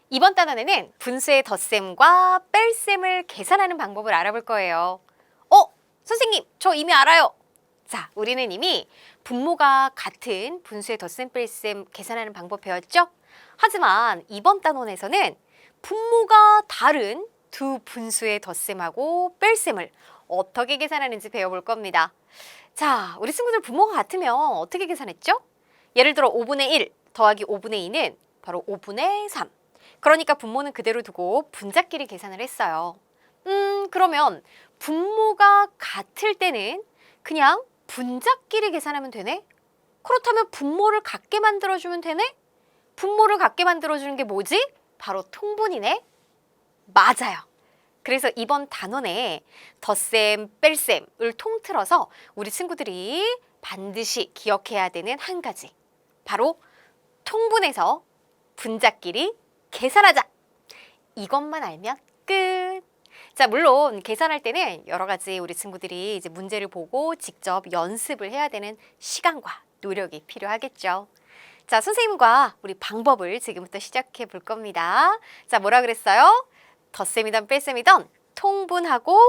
이번 단원에는 분수의 덧셈과 뺄셈을 계산하는 방법을 알아볼 거예요. 선생님, 저 이미 알아요. 자, 우리는 이미 분모가 같은 분수의 덧셈, 뺄셈 계산하는 방법 배웠죠? 하지만 이번 단원에서는 분모가 다른 두 분수의 덧셈하고 뺄셈을 어떻게 계산하는지 배워볼 겁니다. 자, 우리 친구들 분모가 같으면 어떻게 계산했죠? 예를 들어 5분의 1 더하기 5분의 2는 바로 5분의 3. 그러니까 분모는 그대로 두고 분자끼리 계산을 했어요. 그러면 분모가 같을 때는 그냥 분자끼리 계산하면 되네? 그렇다면 분모를 같게 만들어주면 되네? 분모를 같게 만들어주는 게 뭐지? 바로 통분이네? 맞아요. 그래서 이번 단원에 덧셈, 뺄셈을 통틀어서 우리 친구들이 반드시 기억해야 되는 한 가지. 바로 통분해서 분자끼리 계산하자. 이것만 알면 끝. 자, 물론 계산할 때는 여러 가지 우리 친구들이 이제 문제를 보고 직접 연습을 해야 되는 시간과 노력이 필요하겠죠. 자, 선생님과 우리 방법을 지금부터 시작해 볼 겁니다. 자, 뭐라 그랬어요? 덧셈이든 뺄셈이든 통분하고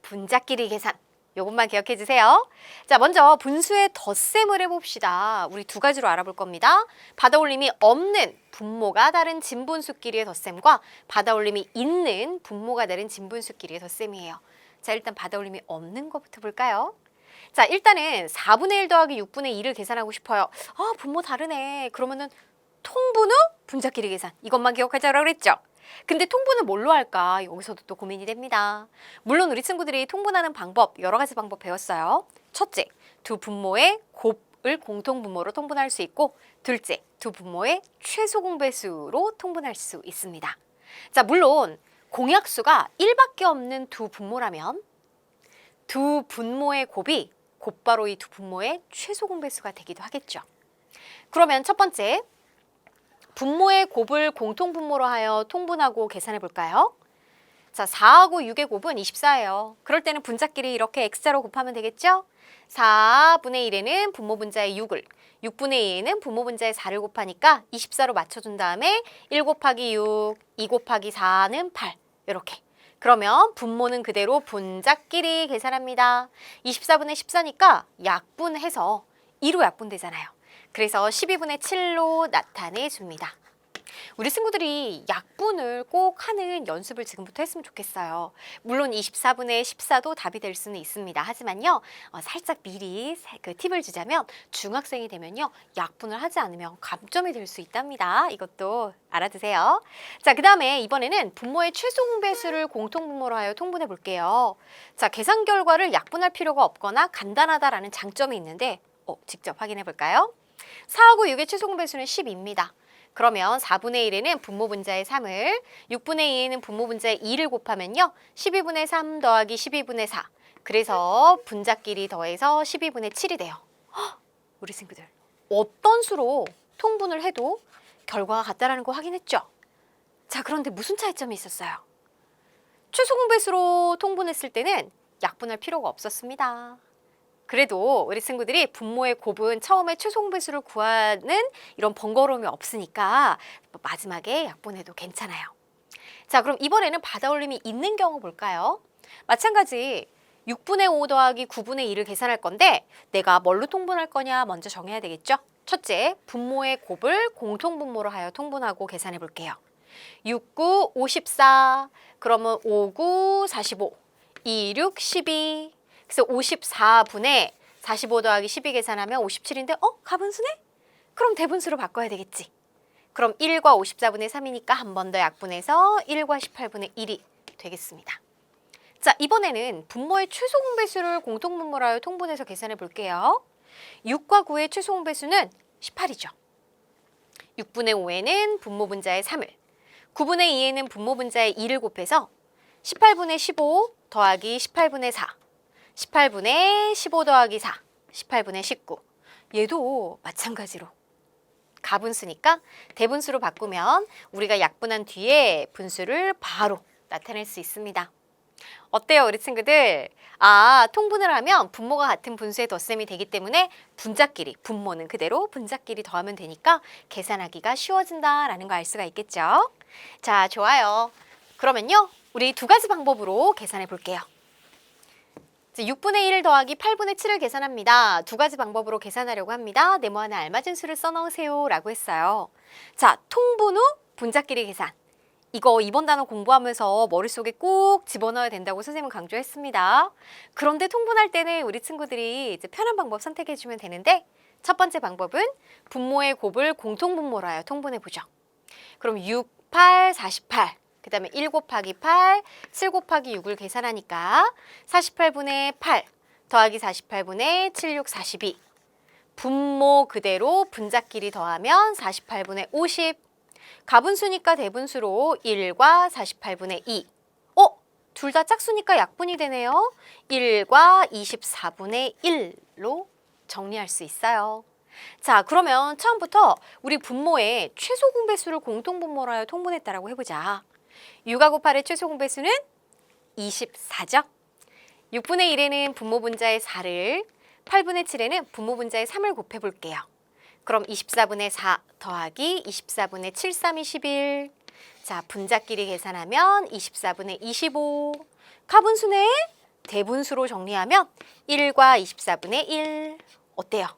분자끼리 계산. 요것만 기억해 주세요. 자, 먼저 분수의 덧셈을 해봅시다. 우리 두 가지로 알아볼 겁니다. 받아올림이 없는 분모가 다른 진분수끼리의 덧셈과 받아올림이 있는 분모가 다른 진분수끼리의 덧셈이에요. 자, 일단 받아올림이 없는 것부터 볼까요? 자, 일단은 4분의 1 더하기 6분의 2를 계산하고 싶어요. 분모 다르네. 그러면은 통분 후 분자끼리 계산. 이것만 기억하자고 그랬죠? 근데 통분은 뭘로 할까? 여기서도 또 고민이 됩니다. 물론 우리 친구들이 통분하는 방법, 여러 가지 방법 배웠어요. 첫째, 두 분모의 곱을 공통분모로 통분할 수 있고, 둘째, 두 분모의 최소 공배수로 통분할 수 있습니다. 자, 물론 공약수가 1밖에 없는 두 분모라면 두 분모의 곱이 곧바로 이 두 분모의 최소 공배수가 되기도 하겠죠. 그러면 첫 번째, 분모의 곱을 공통분모로 하여 통분하고 계산해 볼까요? 자, 4하고 6의 곱은 24예요. 그럴 때는 분자끼리 이렇게 x자로 곱하면 되겠죠? 4분의 1에는 분모 분자의 6을, 6분의 2에는 분모 분자의 4를 곱하니까 24로 맞춰준 다음에 1 곱하기 6, 2 곱하기 4는 8. 이렇게. 그러면 분모는 그대로 분자끼리 계산합니다. 24분의 14니까 약분해서 2로 약분되잖아요. 그래서 12분의 7로 나타내 줍니다. 우리 친구들이 약분을 꼭 하는 연습을 지금부터 했으면 좋겠어요. 물론 24분의 14도 답이 될 수는 있습니다. 하지만요, 살짝 미리 그 팁을 주자면 중학생이 되면요, 약분을 하지 않으면 감점이 될 수 있답니다. 이것도 알아두세요. 자, 그 다음에 이번에는 분모의 최소 공배수를 공통분모로 하여 통분해 볼게요. 자, 계산 결과를 약분할 필요가 없거나 간단하다라는 장점이 있는데 직접 확인해 볼까요? 4하고 6의 최소 공배수는 10입니다. 그러면 4분의 1에는 분모 분자의 3을, 6분의 2에는 분모 분자의 2를 곱하면요, 12분의 3 더하기 12분의 4. 그래서 분자끼리 더해서 12분의 7이 돼요. 우리 친구들, 어떤 수로 통분을 해도 결과가 같다라는 거 확인했죠? 자, 그런데 무슨 차이점이 있었어요? 최소 공배수로 통분했을 때는 약분할 필요가 없었습니다. 그래도 우리 친구들이 분모의 곱은 처음에 최소 공배수를 구하는 이런 번거로움이 없으니까 마지막에 약분해도 괜찮아요. 자, 그럼 이번에는 받아올림이 있는 경우 볼까요? 마찬가지 6분의 5 더하기 9분의 2를 계산할 건데 내가 뭘로 통분할 거냐 먼저 정해야 되겠죠? 첫째, 분모의 곱을 공통분모로 하여 통분하고 계산해 볼게요. 6, 9, 54, 그러면 5, 9, 45, 2, 6, 12. 그래서 54분의 45 더하기 12 계산하면 57인데 가분수네? 그럼 대분수로 바꿔야 되겠지. 그럼 1과 54분의 3이니까 한 번 더 약분해서 1과 18분의 1이 되겠습니다. 자, 이번에는 분모의 최소 공배수를 공통분모로 하여 통분해서 계산해 볼게요. 6과 9의 최소 공배수는 18이죠. 6분의 5에는 분모 분자의 3을, 9분의 2에는 분모 분자의 2를 곱해서 18분의 15 더하기 18분의 4, 18분의 15 더하기 4, 18분의 19. 얘도 마찬가지로 가분수니까 대분수로 바꾸면 우리가 약분한 뒤에 분수를 바로 나타낼 수 있습니다. 어때요, 우리 친구들? 통분을 하면 분모가 같은 분수의 덧셈이 되기 때문에 분자끼리, 분모는 그대로 분자끼리 더하면 되니까 계산하기가 쉬워진다라는 거 알 수가 있겠죠? 자, 좋아요. 그러면요, 우리 두 가지 방법으로 계산해 볼게요. 6분의 1 더하기 8분의 7을 계산합니다. 두 가지 방법으로 계산하려고 합니다. 네모안에 알맞은 수를 써넣으세요 라고 했어요. 자, 통분 후 분자끼리 계산. 이거 이번 단어 공부하면서 머릿속에 꼭 집어넣어야 된다고 선생님은 강조했습니다. 그런데 통분할 때는 우리 친구들이 이제 편한 방법 선택해주면 되는데, 첫 번째 방법은 분모의 곱을 공통분모로 하여 통분해보죠. 그럼 6, 8, 48. 그 다음에 1 곱하기 8, 7 곱하기 6을 계산하니까 48분의 8 더하기 48분의 7, 6, 42. 분모 그대로 분자끼리 더하면 48분의 50. 가분수니까 대분수로 1과 48분의 2. 둘 다 짝수니까 약분이 되네요. 1과 24분의 1로 정리할 수 있어요. 자, 그러면 처음부터 우리 분모의 최소 공배수를 공통분모로 하여 통분했다라고 해보자. 6하고 8의 최소 공배수는 24죠. 6분의 1에는 분모 분자의 4를, 8분의 7에는 분모 분자의 3을 곱해볼게요. 그럼 24분의 4 더하기 24분의 7, 3, 21. 자, 분자끼리 계산하면 24분의 25. 가분수네? 대분수로 정리하면 1과 24분의 1. 어때요?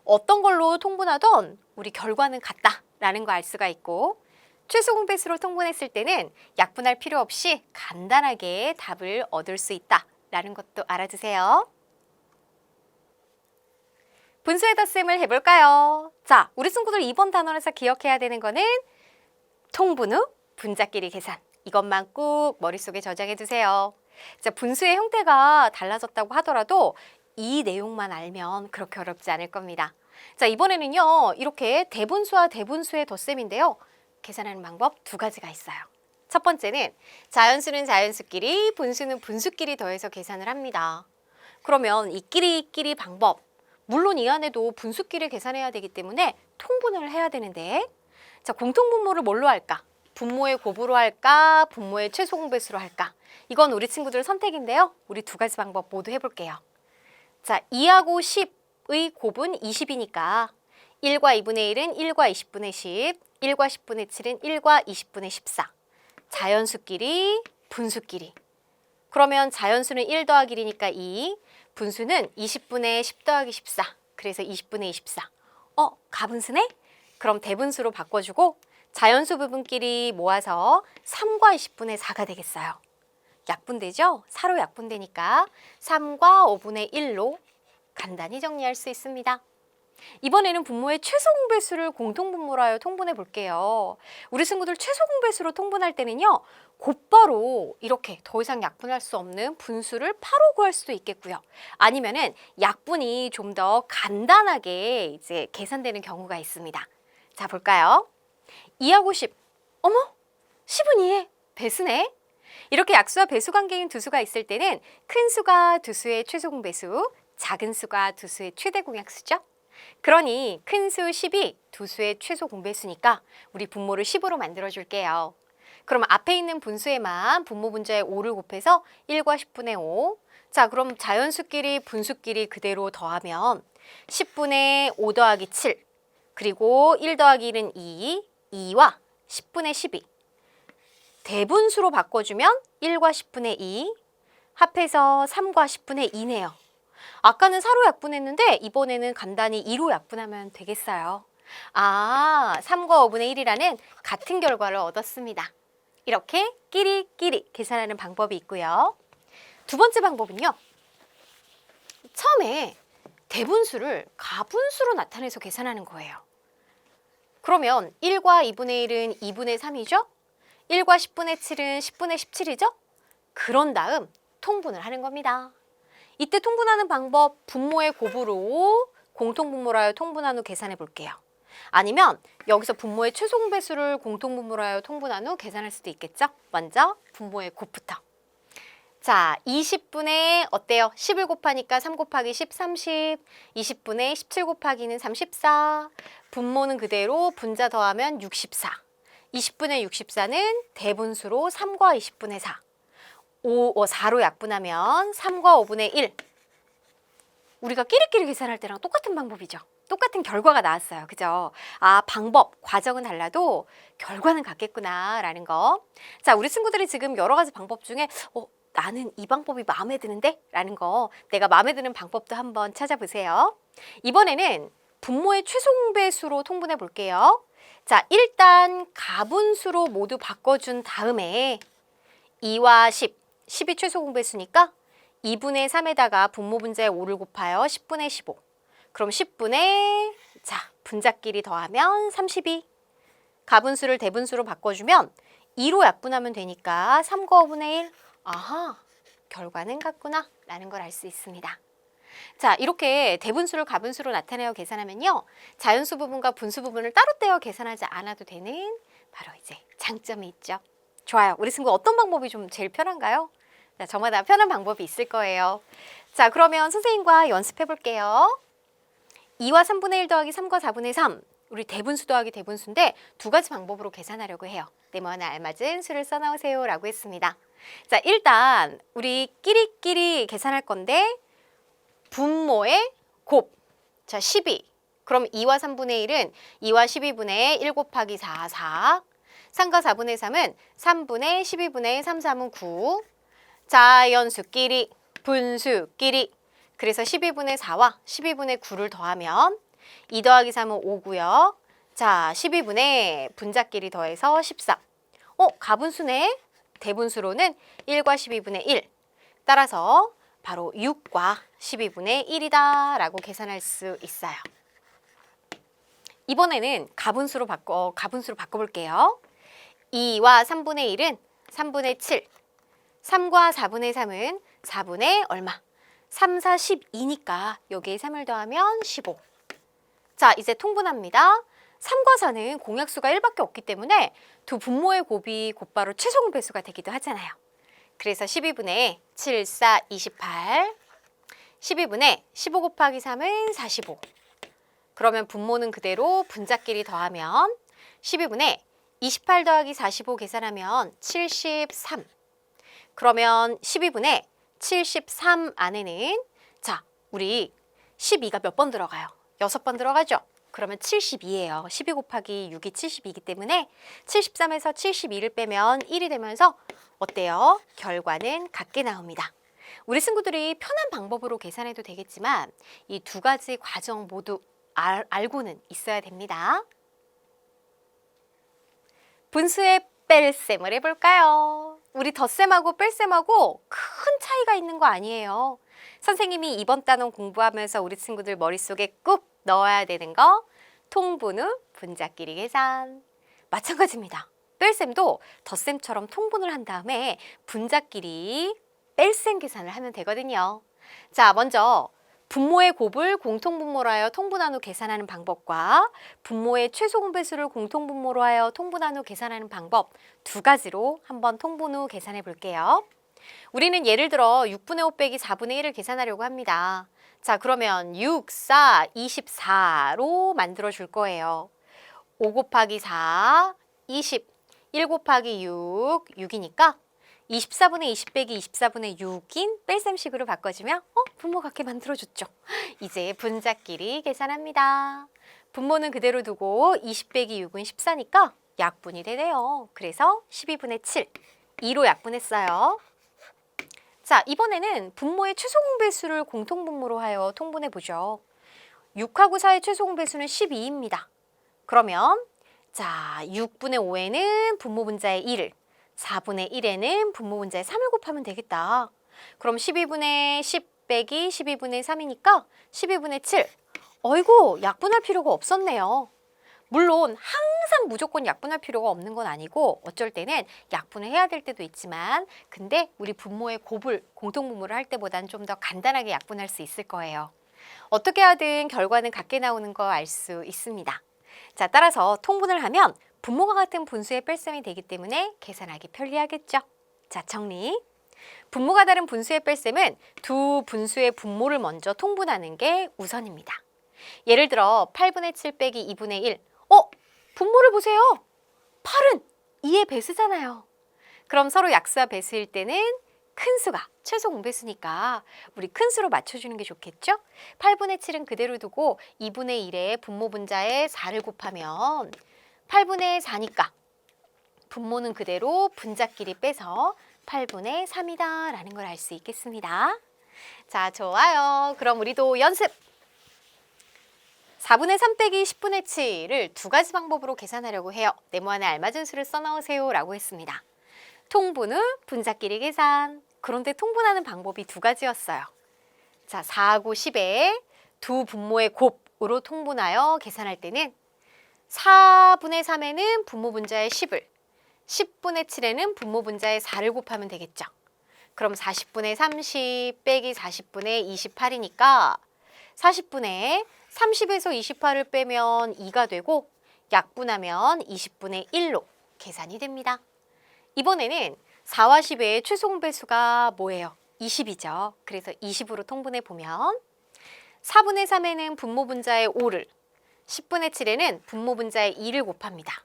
어떤 걸로 통분하던 우리 결과는 같다라는 거 알 수가 있고, 최소 공배수로 통분했을 때는 약분할 필요 없이 간단하게 답을 얻을 수 있다라는 것도 알아두세요. 분수의 덧셈을 해볼까요? 자, 우리 친구들 이번 단원에서 기억해야 되는 거는 통분 후 분자끼리 계산. 이것만 꼭 머릿속에 저장해 두세요. 자, 분수의 형태가 달라졌다고 하더라도 이 내용만 알면 그렇게 어렵지 않을 겁니다. 자, 이번에는요, 이렇게 대분수와 대분수의 덧셈인데요. 계산하는 방법 두 가지가 있어요. 첫 번째는 자연수는 자연수끼리, 분수는 분수끼리 더해서 계산을 합니다. 그러면 이끼리 방법, 물론 이 안에도 분수끼리 계산해야 되기 때문에 통분을 해야 되는데, 자, 공통분모를 뭘로 할까? 분모의 곱으로 할까? 분모의 최소 공배수로 할까? 이건 우리 친구들 선택인데요. 우리 두 가지 방법 모두 해볼게요. 자, 2하고 10의 곱은 20이니까 1과 2분의 1은 1과 20분의 10, 1과 10분의 7은 1과 20분의 14. 자연수끼리, 분수끼리. 그러면 자연수는 1 더하기 1이니까 2, 분수는 20분의 10 더하기 14. 그래서 20분의 24. 가분수네? 그럼 대분수로 바꿔주고 자연수 부분끼리 모아서 3과 20분의 4가 되겠어요. 약분되죠? 4로 약분되니까 3과 5분의 1로 간단히 정리할 수 있습니다. 이번에는 분모의 최소 공배수를 공통분모로 하여 통분해 볼게요. 우리 친구들 최소 공배수로 통분할 때는요, 곧바로 이렇게 더 이상 약분할 수 없는 분수를 바로 구할 수도 있겠고요. 아니면은 약분이 좀 더 간단하게 이제 계산되는 경우가 있습니다. 자, 볼까요? 2하고 10. 어머, 10은 2의 배수네. 이렇게 약수와 배수 관계인 두 수가 있을 때는 큰 수가 두 수의 최소 공배수, 작은 수가 두 수의 최대 공약수죠. 그러니 큰 수 10이 두 수의 최소 공배수니까 우리 분모를 10으로 만들어 줄게요. 그럼 앞에 있는 분수에만 분모 분자의 5를 곱해서 1과 10분의 5. 자, 그럼 자연수끼리 분수끼리 그대로 더하면 10분의 5 더하기 7. 그리고 1 더하기 1은 2, 2와 10분의 12. 대분수로 바꿔주면 1과 10분의 2, 합해서 3과 10분의 2네요. 아까는 4로 약분했는데 이번에는 간단히 2로 약분하면 되겠어요. 3과 5분의 1이라는 같은 결과를 얻었습니다. 이렇게 끼리끼리 계산하는 방법이 있고요. 두 번째 방법은요. 처음에 대분수를 가분수로 나타내서 계산하는 거예요. 그러면 1과 2분의 1은 2분의 3이죠? 1과 10분의 7은 10분의 17이죠? 그런 다음 통분을 하는 겁니다. 이때 통분하는 방법, 분모의 곱으로 공통분모로 하여 통분한 후 계산해 볼게요. 아니면 여기서 분모의 최소 공배수를 공통분모로 하여 통분한 후 계산할 수도 있겠죠? 먼저 분모의 곱부터. 자, 20분의 어때요? 10을 곱하니까 3 곱하기 10, 30. 20분의 17 곱하기는 34. 분모는 그대로 분자 더하면 64. 20분의 64는 대분수로 3과 20분의 4. 4로 약분하면 3과 5분의 1. 우리가 끼리끼리 계산할 때랑 똑같은 방법이죠. 똑같은 결과가 나왔어요. 그죠? 아, 방법, 과정은 달라도 결과는 같겠구나라는 거. 자, 우리 친구들이 지금 여러 가지 방법 중에 나는 이 방법이 마음에 드는데? 라는 거, 내가 마음에 드는 방법도 한번 찾아보세요. 이번에는 분모의 최소공배수로 통분해 볼게요. 자, 일단 가분수로 모두 바꿔준 다음에 2와 10, 10이 최소공배수니까 2분의 3에다가 분모 분자의 5를 곱하여 10분의 15. 그럼 10분의 분자끼리 더하면 32. 가분수를 대분수로 바꿔주면 2로 약분하면 되니까 3과 5분의 1. 아하, 결과는 같구나 라는 걸 알 수 있습니다. 자, 이렇게 대분수를 가분수로 나타내어 계산하면요, 자연수 부분과 분수 부분을 따로 떼어 계산하지 않아도 되는 바로 이제 장점이 있죠. 좋아요. 우리 친구 어떤 방법이 좀 제일 편한가요? 자, 저마다 편한 방법이 있을 거예요. 자, 그러면 선생님과 연습해 볼게요. 2와 3분의 1 더하기 3과 4분의 3. 우리 대분수 더하기 대분수인데 두 가지 방법으로 계산하려고 해요. 네모하나 알맞은 수를 써놓으세요 라고 했습니다. 자, 일단 우리 끼리끼리 계산할 건데 분모의 곱, 자 12. 그럼 2와 3분의 1은 2와 12분의 1 곱하기 4, 4. 3과 4분의 3은 3분의 12분의 3, 3은 9. 자연수끼리, 분수끼리. 그래서 12분의 4와 12분의 9를 더하면 2 더하기 3은 5고요. 자, 12분의 분자끼리 더해서 14. 가분수네. 대분수로는 1과 12분의 1. 따라서 바로 6과 12분의 1이다 라고 계산할 수 있어요. 이번에는 가분수로 바꿔볼게요. 2와 3분의 1은 3분의 7. 3과 4분의 3은 4분의 얼마? 3, 4, 12니까 여기에 3을 더하면 15. 자, 이제 통분합니다. 3과 4는 공약수가 1밖에 없기 때문에 두 분모의 곱이 곧바로 최소공배수가 되기도 하잖아요. 그래서 12분의 7, 4, 28. 12분의 15 곱하기 3은 45. 그러면 분모는 그대로 분자끼리 더하면 12분의 28 더하기 45 계산하면 73. 그러면 12분의 73 안에는 자, 우리 12가 몇 번 들어가요? 6번 들어가죠? 그러면 72예요. 12 곱하기 6이 72이기 때문에 73에서 72를 빼면 1이 되면서 어때요? 결과는 같게 나옵니다. 우리 친구들이 편한 방법으로 계산해도 되겠지만 이 두 가지 과정 모두 알고는 있어야 됩니다. 분수의 뺄셈을 해볼까요? 우리 덧셈하고 뺄셈하고 큰 차이가 있는 거 아니에요. 선생님이 이번 단원 공부하면서 우리 친구들 머릿속에 꾹 넣어야 되는 거 통분 후 분자끼리 계산. 마찬가지입니다. 뺄셈도 덧셈처럼 통분을 한 다음에 분자끼리 뺄셈 계산을 하면 되거든요. 자, 먼저 분모의 곱을 공통분모로 하여 통분한 후 계산하는 방법과 분모의 최소공배수를 공통분모로 하여 통분한 후 계산하는 방법 두 가지로 한번 통분 후 계산해 볼게요. 우리는 예를 들어 6분의 5 빼기 4분의 1을 계산하려고 합니다. 자, 그러면 6, 4, 24로 만들어 줄 거예요. 5 곱하기 4, 20, 1 곱하기 6, 6이니까 24분의 20 빼기 24분의 6인 뺄셈식으로 바꿔주면 분모 같게 만들어줬죠. 이제 분자끼리 계산합니다. 분모는 그대로 두고 20 빼기 6은 14니까 약분이 되네요. 그래서 12분의 7, 2로 약분했어요. 자, 이번에는 분모의 최소공배수를 공통분모로 하여 통분해보죠. 6하고 4의 최소공배수는 12입니다. 그러면 자, 6분의 5에는 분모 분자의 1을 4분의 1에는 분모 분자의 3을 곱하면 되겠다. 그럼 12분의 10 빼기 12분의 3이니까 12분의 7. 어이구, 약분할 필요가 없었네요. 물론 항상 무조건 약분할 필요가 없는 건 아니고 어쩔 때는 약분을 해야 될 때도 있지만 근데 우리 분모의 곱을 공통분모를 할 때보다는 좀 더 간단하게 약분할 수 있을 거예요. 어떻게 하든 결과는 같게 나오는 거 알 수 있습니다. 자, 따라서 통분을 하면 분모가 같은 분수의 뺄셈이 되기 때문에 계산하기 편리하겠죠. 자, 정리. 분모가 다른 분수의 뺄셈은 두 분수의 분모를 먼저 통분하는 게 우선입니다. 예를 들어 8분의 7 빼기 2분의 1. 분모를 보세요. 8은 2의 배수잖아요. 그럼 서로 약수와 배수일 때는 큰 수가 최소 공배수니까 우리 큰 수로 맞춰주는 게 좋겠죠? 8분의 7은 그대로 두고 2분의 1에 분모 분자에 4를 곱하면 8분의 4니까 분모는 그대로 분자끼리 빼서 8분의 3이다 라는 걸 알 수 있겠습니다. 자, 좋아요. 그럼 우리도 연습! 4분의 3 빼기 10분의 7을 두 가지 방법으로 계산하려고 해요. 네모안에 알맞은 수를 써넣으세요 라고 했습니다. 통분 후 분자끼리 계산. 그런데 통분하는 방법이 두 가지였어요. 자, 4하고 10에 두 분모의 곱으로 통분하여 계산할 때는 4분의 3에는 분모 분자의 10을 10분의 7에는 분모 분자의 4를 곱하면 되겠죠. 그럼 40분의 30 빼기 40분의 28이니까 40분의 30에서 28을 빼면 2가 되고 약분하면 20분의 1로 계산이 됩니다. 이번에는 4와 10의 최소 공배수가 뭐예요? 20이죠. 그래서 20으로 통분해 보면 4분의 3에는 분모 분자의 5를 10분의 7에는 분모 분자의 2를 곱합니다.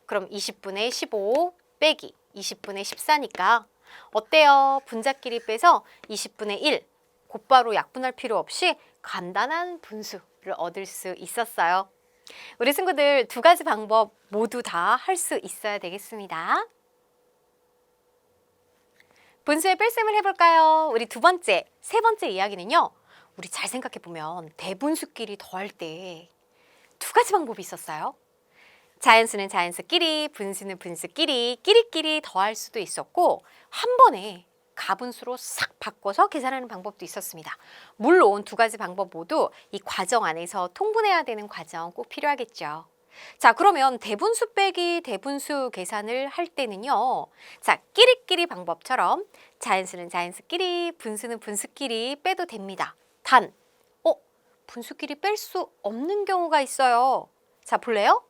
그럼 20분의 15 빼기 20분의 14니까 어때요? 분자끼리 빼서 20분의 1 곧바로 약분할 필요 없이 간단한 분수를 얻을 수 있었어요. 우리 친구들 두 가지 방법 모두 다 할 수 있어야 되겠습니다. 분수의 뺄셈을 해볼까요? 우리 세 번째 이야기는요. 우리 잘 생각해보면 대분수끼리 더할 때 두 가지 방법이 있었어요. 자연수는 자연수끼리, 분수는 분수끼리, 끼리끼리 더할 수도 있었고 한 번에 가분수로 싹 바꿔서 계산하는 방법도 있었습니다. 물론 두 가지 방법 모두 이 과정 안에서 통분해야 되는 과정 꼭 필요하겠죠. 자, 그러면 대분수 빼기 대분수 계산을 할 때는요. 자, 끼리끼리 방법처럼 자연수는 자연수끼리, 분수는 분수끼리 빼도 됩니다. 단, 분수끼리 뺄 수 없는 경우가 있어요. 자, 볼래요?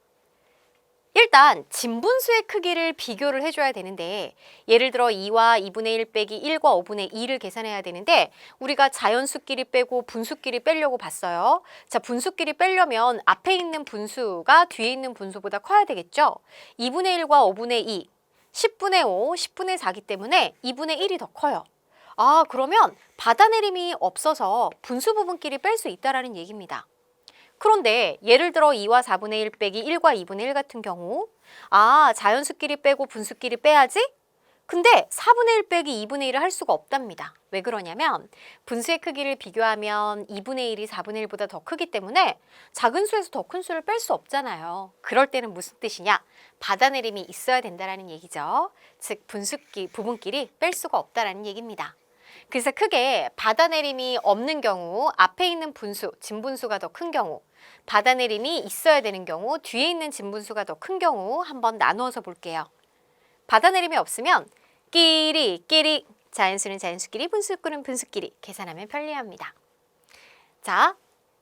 일단 진분수의 크기를 비교를 해줘야 되는데 예를 들어 2와 2분의 1 빼기 1과 5분의 2를 계산해야 되는데 우리가 자연수끼리 빼고 분수끼리 빼려고 봤어요. 자, 분수끼리 빼려면 앞에 있는 분수가 뒤에 있는 분수보다 커야 되겠죠. 2분의 1과 5분의 2, 10분의 5, 10분의 4기 때문에 2분의 1이 더 커요. 아, 그러면 받아내림이 없어서 분수 부분끼리 뺄 수 있다는 얘기입니다. 그런데 예를 들어 2와 4분의 1 빼기 1과 2분의 1 같은 경우 자연수끼리 빼고 분수끼리 빼야지? 근데 4분의 1 빼기 2분의 1을 할 수가 없답니다. 왜 그러냐면 분수의 크기를 비교하면 2분의 1이 4분의 1보다 더 크기 때문에 작은 수에서 더 큰 수를 뺄 수 없잖아요. 그럴 때는 무슨 뜻이냐? 받아내림이 있어야 된다는 얘기죠. 즉 부분끼리 뺄 수가 없다는 얘기입니다. 그래서 크게 받아내림이 없는 경우 앞에 있는 분수, 진분수가 더 큰 경우 받아내림이 있어야 되는 경우 뒤에 있는 진분수가 더 큰 경우 한번 나누어서 볼게요. 받아내림이 없으면 끼리 자연수는 자연수끼리 분수는 분수끼리 계산하면 편리합니다. 자,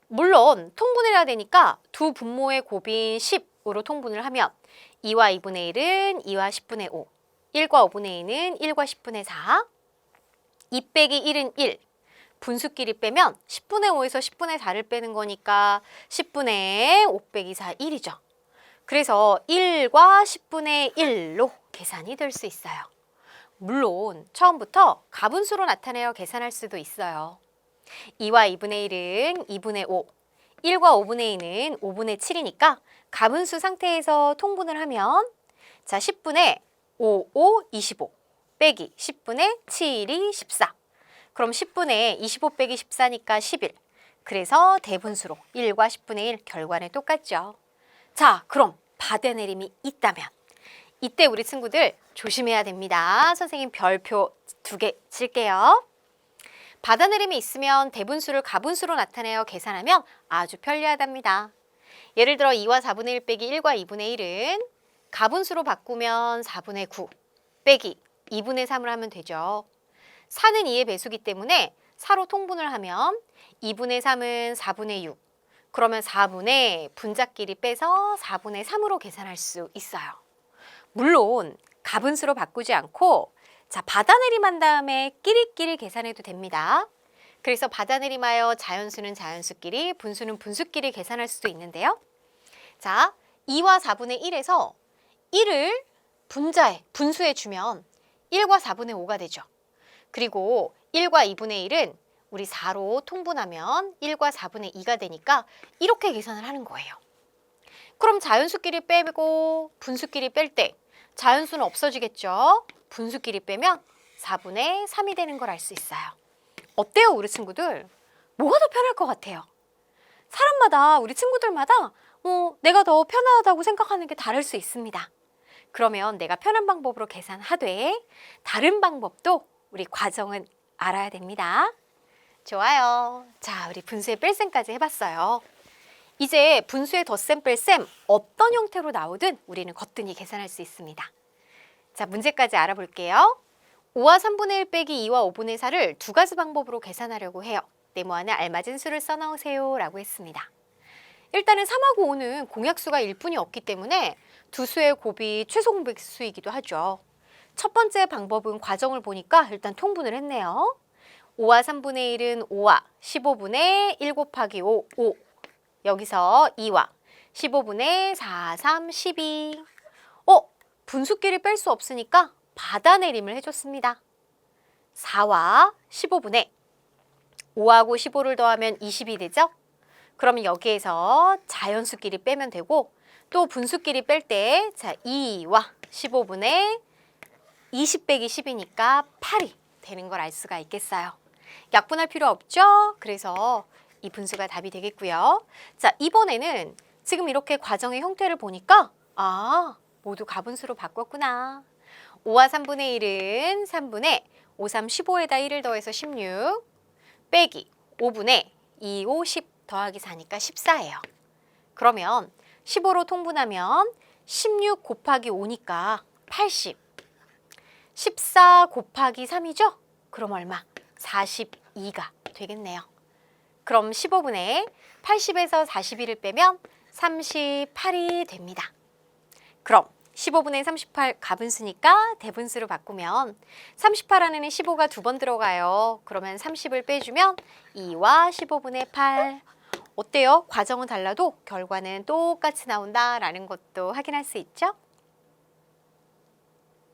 물론 통분을 해야 되니까 두 분모의 곱인 10으로 통분을 하면 2와 2분의 1은 2와 10분의 5, 1과 5분의 2는 1과 10분의 4, 2 빼기 1은 1, 분수끼리 빼면 10분의 5에서 10분의 4를 빼는 거니까 10분의 5 빼기 4, 1이죠. 그래서 1과 10분의 1로 계산이 될 수 있어요. 물론 처음부터 가분수로 나타내어 계산할 수도 있어요. 2와 2분의 1은 2분의 5, 1과 5분의 2는 5분의 7이니까 가분수 상태에서 통분을 하면 자 10분의 5, 25 빼기 10분의 7이 14. 그럼 10분의 25 빼기 14니까 11. 그래서 대분수로 1과 10분의 1 결과는 똑같죠. 자, 그럼 받아내림이 있다면 이때 우리 친구들 조심해야 됩니다. 선생님 별표 2개 칠게요. 받아내림이 있으면 대분수를 가분수로 나타내어 계산하면 아주 편리하답니다. 예를 들어 2와 4분의 1 빼기 1과 2분의 1은 가분수로 바꾸면 4분의 9 빼기 2분의 3을 하면 되죠. 4는 2의 배수기 때문에 4로 통분을 하면 2분의 3은 4분의 6. 그러면 4분의 분자끼리 빼서 4분의 3으로 계산할 수 있어요. 물론 가분수로 바꾸지 않고 자 받아내림한 다음에 끼리끼리 계산해도 됩니다. 그래서 받아내림하여 자연수는 자연수끼리, 분수는 분수끼리 계산할 수도 있는데요. 자 2와 4분의 1에서 1을 분수에 주면 1과 4분의 5가 되죠. 그리고 1과 2분의 1은 우리 4로 통분하면 1과 4분의 2가 되니까 이렇게 계산을 하는 거예요. 그럼 자연수끼리 빼고 분수끼리 뺄 때 자연수는 없어지겠죠? 분수끼리 빼면 4분의 3이 되는 걸 알 수 있어요. 어때요, 우리 친구들? 뭐가 더 편할 것 같아요? 사람마다, 우리 친구들마다 내가 더 편하다고 생각하는 게 다를 수 있습니다. 그러면 내가 편한 방법으로 계산하되 다른 방법도 우리 과정은 알아야 됩니다. 좋아요. 자, 우리 분수의 뺄셈까지 해봤어요. 이제 분수의 덧셈, 뺄셈 어떤 형태로 나오든 우리는 거뜬히 계산할 수 있습니다. 자, 문제까지 알아볼게요. 5와 3분의 1 빼기 2와 5분의 4를 두 가지 방법으로 계산하려고 해요. 네모 안에 알맞은 수를 써넣으세요 라고 했습니다. 일단은 3하고 5는 공약수가 1뿐이 없기 때문에 두 수의 곱이 최소 공백수이기도 하죠. 첫 번째 방법은 과정을 보니까 일단 통분을 했네요. 5와 3분의 1은 5와 15분의 1 곱하기 5, 5. 여기서 2와 15분의 4, 3, 12. 분수끼리 뺄 수 없으니까 받아내림을 해줬습니다. 4와 15분의 5하고 15를 더하면 20이 되죠? 그러면 여기에서 자연수끼리 빼면 되고 또 분수끼리 뺄 때 2와 15분의 20 빼기 10이니까 8이 되는 걸 알 수가 있겠어요. 약분할 필요 없죠? 그래서 이 분수가 답이 되겠고요. 자, 이번에는 지금 이렇게 과정의 형태를 보니까 모두 가분수로 바꿨구나. 5와 3분의 1은 3분의 5, 3, 15에다 1을 더해서 16 빼기 5분의 2, 5, 10 더하기 4니까 14예요. 그러면 15로 통분하면 16 곱하기 5니까 80. 14 곱하기 3이죠? 그럼 얼마? 42가 되겠네요. 그럼 15분의 80에서 41을 빼면 38이 됩니다. 그럼 15분의 38 가분수니까 대분수로 바꾸면 38 안에는 15가 두 번 들어가요. 그러면 30을 빼주면 2와 15분의 8. 어때요? 과정은 달라도 결과는 똑같이 나온다라는 것도 확인할 수 있죠?